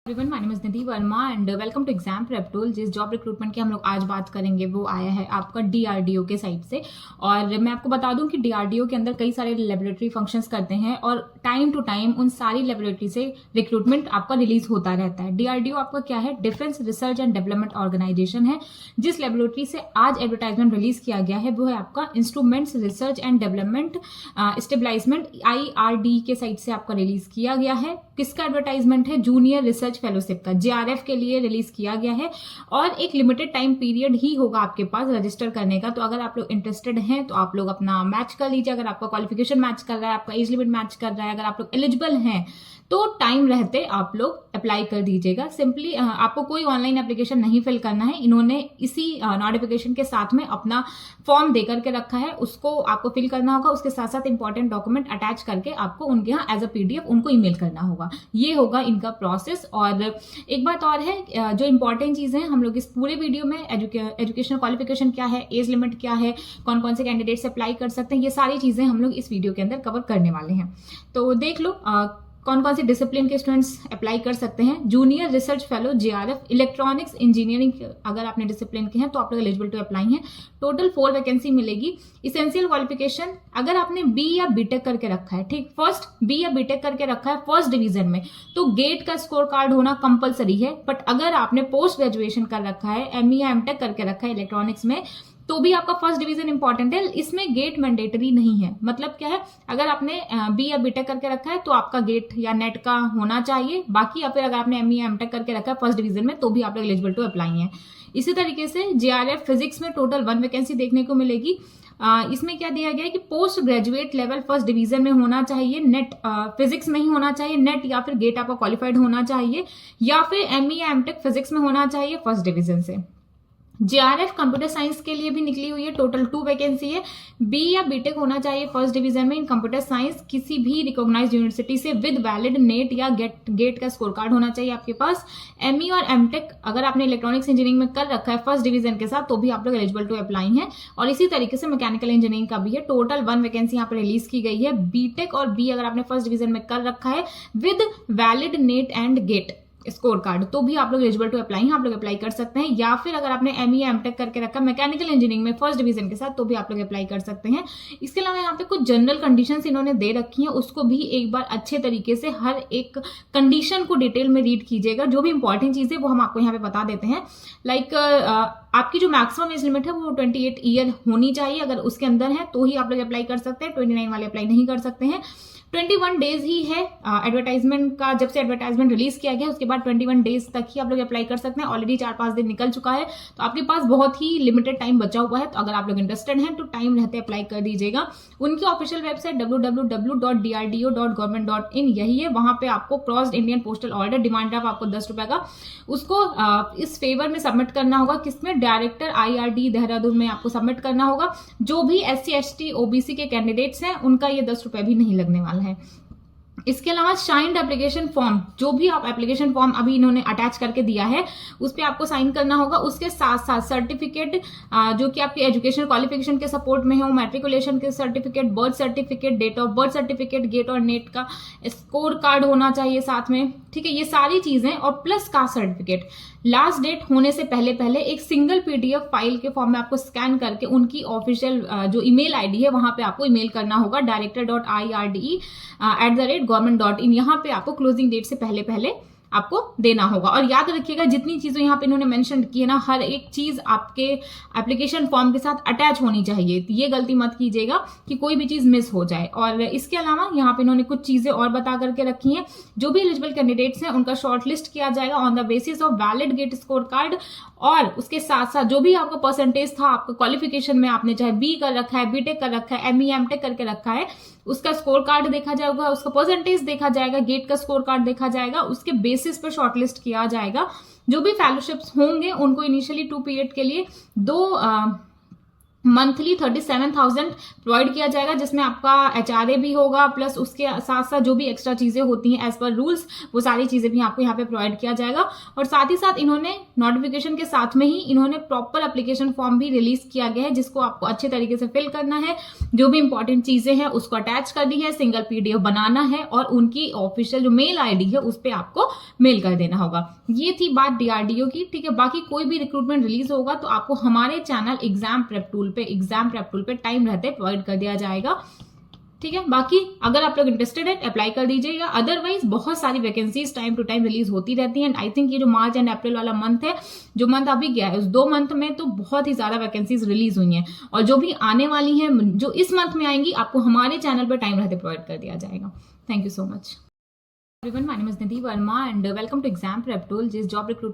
Everyone, my name is Nidhi Verma and welcome to exam prep tool. जिस job recruitment की हम लोग आज बात करेंगे वो आया है आपका डीआरडीओ के साइड से। और मैं आपको बता दूं कि डीआरडीओ के अंदर कई सारे लेबोरेटरी फंक्शंस करते हैं और टाइम टू टाइम उन सारी लेबोरेटरी से रिक्रूटमेंट आपका रिलीज होता रहता है। डीआरडीओ आपका क्या है? Defence Research and Development Organisation है। जिस लेबोरेटरी से आज एडवर्टाइजमेंट रिलीज किया गया है वो है आपका instruments research and development establishment IRD के साइड से आपका रिलीज किया गया है। किसका एडवर्टाइजमेंट है? जूनियर रिसर्च फेलोशिप का, JRF के लिए रिलीज किया गया है और एक लिमिटेड टाइम पीरियड ही होगा आपके पास रजिस्टर करने का। तो अगर आप लोग इंटरेस्टेड हैं तो आप लोग अपना मैच कर लीजिए। अगर आपका क्वालिफिकेशन मैच कर रहा है, आपका एज लिमिट मैच कर रहा है, अगर आप लोग एलिजिबल हैं तो टाइम रहते आप लोग अप्लाई कर दीजिएगा। सिंपली आपको कोई ऑनलाइन एप्लीकेशन नहीं फिल करना है। इन्होंने इसी नोटिफिकेशन के साथ में अपना फॉर्म देकर के रखा है, उसको आपको फिल करना होगा। उसके साथ साथ इंपॉर्टेंट डॉक्यूमेंट अटैच करके आपको उनके यहाँ एज अ PDF उनको ईमेल करना होगा। ये होगा इनका प्रोसेस। और एक बात और है, जो इंपॉर्टेंट चीजें हैं हम लोग इस पूरे वीडियो में एजुकेशनल क्वालिफिकेशन क्या है, एज लिमिट क्या है, कौन कौन से कैंडिडेट्स अप्लाई कर सकते हैं, ये सारी चीजें हम लोग इस वीडियो के अंदर कवर करने वाले हैं। तो देख लो कौन कौन से डिसिप्लिन के स्टूडेंट्स अप्लाई कर सकते हैं। Junior research fellow JRF electronics engineering, अगर आपने डिसिप्लिन के हैं तो आप लोग एलिजिबल टू अप्लाई हैं। टोटल 4 वैकेंसी मिलेगी। इसेंशियल क्वालिफिकेशन अगर आपने B या BTech करके रखा है, ठीक, फर्स्ट B या BTech करके रखा है फर्स्ट डिवीजन में, तो गेट का स्कोर कार्ड होना कंपलसरी है। बट अगर आपने पोस्ट ग्रेजुएशन कर रखा है, ME या MTech करके रखा है इलेक्ट्रॉनिक्स में, तो भी आपका फर्स्ट डिवीजन इंपॉर्टेंट है। इसमें गेट मैंडेटरी नहीं है। मतलब क्या है, अगर आपने B या BTech करके रखा है तो आपका गेट या नेट का होना चाहिए। बाकी या फिर अगर आपने ME या MTech करके रखा है फर्स्ट डिवीजन में तो भी आप लोग एलिजिबल टू अप्लाई हैं। इसी तरीके से JRF फिजिक्स में टोटल 1 वैकेंसी देखने को मिलेगी। इसमें क्या दिया गया है कि post graduate level first division में होना चाहिए, नेट फिजिक्स में ही होना चाहिए, नेट या फिर गेट आपका क्वालिफाइड होना चाहिए, या फिर ME या MTech फिजिक्स में होना चाहिए फर्स्ट डिवीजन से। JRF कंप्यूटर साइंस के लिए भी निकली हुई है, टोटल 2 वैकेंसी है। B या BTech होना चाहिए फर्स्ट डिवीजन में इन कंप्यूटर साइंस किसी भी रिकॉग्नाइज्ड यूनिवर्सिटी से विद वैलिड नेट या गेट का स्कोर कार्ड होना चाहिए आपके पास। ME और MTech अगर आपने इलेक्ट्रॉनिक्स इंजीनियरिंग में कर रखा है फर्स्ट डिवीजन के साथ तो भी आप लोग एलिजिबल टू अप्लाई हैं। और इसी तरीके से मैकेनिकल इंजीनियरिंग का भी है। टोटल 1 वैकेंसी यहाँ पर रिलीज की गई है। BTech और B अगर आपने फर्स्ट डिवीजन में कर रखा है with valid NET and GATE score card तो भी आप लोग एलिजिबल टू अप्लाई हैं, आप लोग अप्लाई कर सकते हैं। या फिर अगर आपने ME या MTech करके रखा मैकेनिकल इंजीनियरिंग में फर्स्ट डिवीजन के साथ तो भी आप लोग अप्लाई कर सकते हैं। इसके अलावा यहाँ पे कुछ जनरल कंडीशंस इन्होंने दे रखी हैं, उसको भी एक बार अच्छे तरीके से हर एक कंडीशन को डिटेल में रीड कीजिएगा। जो भी इंपॉर्टेंट चीज है वो हम आपको यहाँ पे बता देते हैं। लाइक आपकी जो मैक्सिमम एज लिमिट है वो 28 ईयर होनी चाहिए। अगर उसके अंदर है तो ही आप लोग अप्लाई कर सकते हैं, 29 वाले अप्लाई नहीं कर सकते हैं। 21 डेज ही है एडवर्टाइजमेंट का, जब से एडवर्टाइजमेंट रिलीज किया गया उसके बाद 21 डेज तक ही आप लोग अप्लाई कर सकते हैं। ऑलरेडी 4-5 दिन निकल चुका है तो आपके पास बहुत ही लिमिटेड टाइम बचा हुआ है। तो अगर आप लोग इंटरेस्टेड हैं तो टाइम रहते अप्लाई कर दीजिएगा। उनकी ऑफिशियल वेबसाइट www.drdo.government.in यही है। वहां पे आपको crossed Indian postal order demand draft आपको 10 रुपए का उसको इस फेवर में सबमिट करना होगा। किसमें? डायरेक्टर IRD देहरादून में आपको सबमिट करना होगा। जो भी SC ST OBC के कैंडिडेट्स हैं उनका ये 10 रुपए भी नहीं लगने वाला है। इसके अलावा साइंड एप्लीकेशन फॉर्म, जो भी आप एप्लीकेशन फॉर्म अभी इन्होंने अटैच करके दिया है उस पर आपको साइन करना होगा। उसके साथ साथ सर्टिफिकेट जो कि आपकी एजुकेशन क्वालिफिकेशन के सपोर्ट में है, वो मैट्रिकुलेशन के certificate, birth certificate, date of birth certificate, GATE और नेट का स्कोर कार्ड होना चाहिए साथ में, ठीक है, ये सारी चीजें। और plus caste certificate last date होने से पहले पहले एक सिंगल PDF फाइल के फॉर्म में आपको स्कैन करके उनकी ऑफिशियल जो ईमेल ID है वहां पे आपको ईमेल करना होगा director.irde@government.in। यहाँ पे आपको क्लोजिंग डेट से पहले पहले आपको देना होगा। और याद रखिएगा जितनी चीजें यहाँ पे इन्होंने मेंशन की है ना, हर एक चीज आपके एप्लीकेशन फॉर्म के साथ अटैच होनी चाहिए। तो ये गलती मत कीजिएगा कि कोई भी चीज मिस हो जाए। और इसके अलावा यहाँ पे इन्होंने कुछ चीजें और बता करके रखी हैं। जो भी एलिजिबल कैंडिडेट्स हैं उनका शॉर्ट लिस्ट किया जाएगा on the basis of valid GATE score card. और उसके साथ साथ जो भी आपका परसेंटेज था आपका क्वालिफिकेशन में, आपने चाहे B कर रखा है, BTech कर रखा है, ME MTech करके रखा है, उसका स्कोर कार्ड देखा जाएगा, उसका परसेंटेज देखा जाएगा, गेट का स्कोर कार्ड देखा जाएगा। उसके बेसिस पर शॉर्टलिस्ट किया जाएगा। जो भी फेलोशिप्स होंगे उनको इनिशियली 2 पीरियड के लिए 2 मंथली 37,000 प्रोवाइड किया जाएगा, जिसमें आपका HRA भी होगा, प्लस उसके साथ साथ जो भी एक्स्ट्रा चीजें होती हैं एज पर रूल्स, वो सारी चीजें भी आपको यहाँ पे प्रोवाइड किया जाएगा। और साथ ही साथ इन्होंने नोटिफिकेशन के साथ में ही इन्होंने प्रॉपर एप्लीकेशन फॉर्म भी रिलीज किया गया है, जिसको आपको अच्छे तरीके से फिल करना है। जो भी इंपॉर्टेंट चीजें हैं उसको अटैच करनी है, सिंगल PDF बनाना है और उनकी ऑफिशियल जो मेल ID है उस पर आपको मेल कर देना होगा। ये थी बात DRDO की, ठीक है। बाकी कोई भी रिक्रूटमेंट रिलीज होगा तो आपको हमारे चैनल एग्जाम प्रेप टूल पे टाइम रहते प्रोवाइड कर दिया जाएगा, ठीक है। बाकी अगर आप लोग इंटरेस्टेड है अप्लाई कर दीजिएगा, अदरवाइज बहुत सारी vacancies time to time release होती रहती हैं। आई थिंक ये जो मार्च एंड अप्रैल वाला मंथ है, जो मंथ अभी गया है, उस 2 मंथ में तो बहुत ही ज्यादा वैकेंसीज रिलीज हुई हैं, और जो भी आने वाली हैं, जो इस मंथ में आएंगी, आपको हमारे चैनल पर टाइम रहते प्रोवाइड कर दिया जाएगा। Thank you so much everyone, my name is Nidhi Verma and welcome to exam prep tool, जिस जॉब रिक्रूट